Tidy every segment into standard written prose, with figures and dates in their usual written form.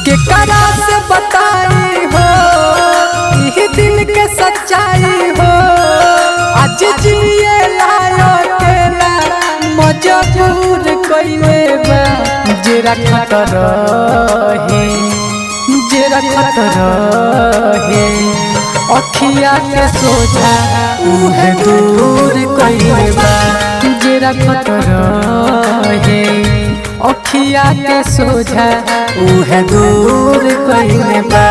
केकरा से बताई हो यही दिल के सच्चाई हो। आज जिए लायो केला मजबूर कइले बा। जे रखत रहे जे रखत रहे अखिया के सोझा उहे दूर कइले बा। जे रखत रहे अखिया के सोझा उहे दूर कइले बा।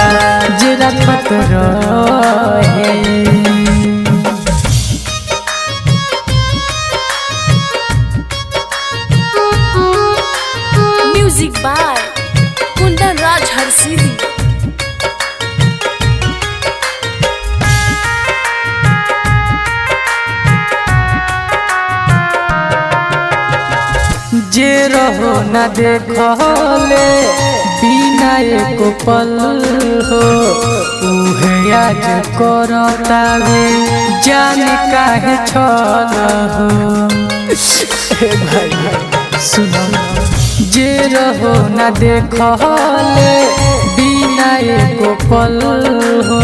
जे रखत रहे म्यूजिक बाय कुंदन राज हरसिद्धि। जे रहो न देखले बिना एको पल हो उहे आज करतावे जान काहे छल हो। भाई सुनो जे रहो न देखले बिना एको पल हो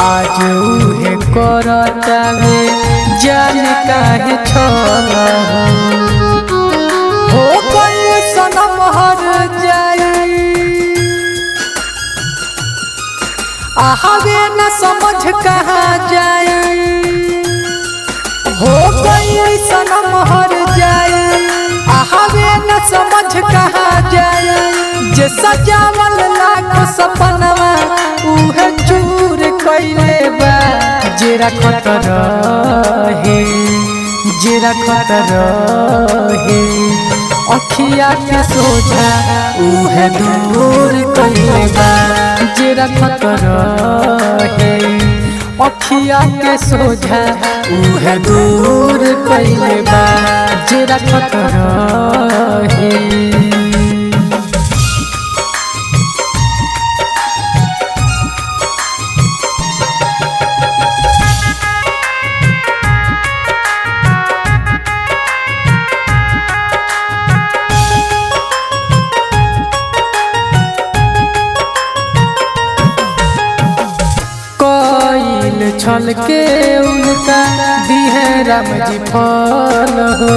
आज उहे करतावे जान काहे छल हो। कोई सनम हर जाई आवे न समझ कहाँ जाई। हो कोई सनम हर जाई आवे न समझ कहाँ जाई। जे सजावल लाखों सपनवा उहे चूर कइले बा। जे रखत रहे जे रखत रहे अखिया के सोझा उहे दूर कइले बा। जे रखत रहे अखिया के सोझा उहे दूर कइले बा। जे रखत रहे छल के उनका दिहे राम जी फल हो।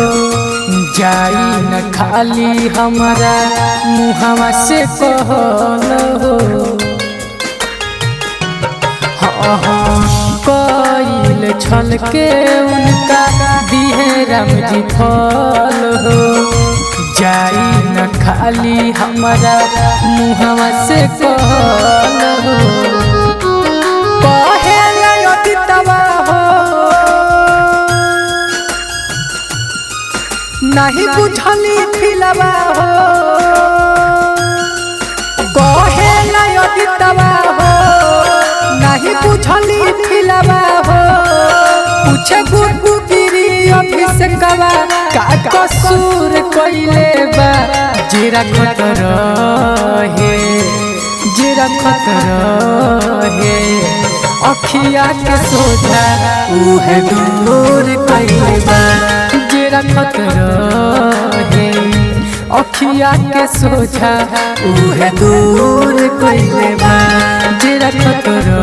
जाई न खाली हमारा मुहवा से कहल हो। कइल छल के उनका दिहे राम जी फल हो। जाई न खाली हमारा मुहवा से कहल हो। नहीं बुझली फिलवा हो कहे नयदितवा हो। नहीं बुझली फिलवा हो पूछे गुरु गिरी अभिषेकवा का कसूर कइले बा। जे रखत रहे जे रखत रहे अखिया के सोझा उहे दूर कइले बा। जे रखत रहे अखिया के सोझा उहे दूर कइले बा। जे रखत रहे।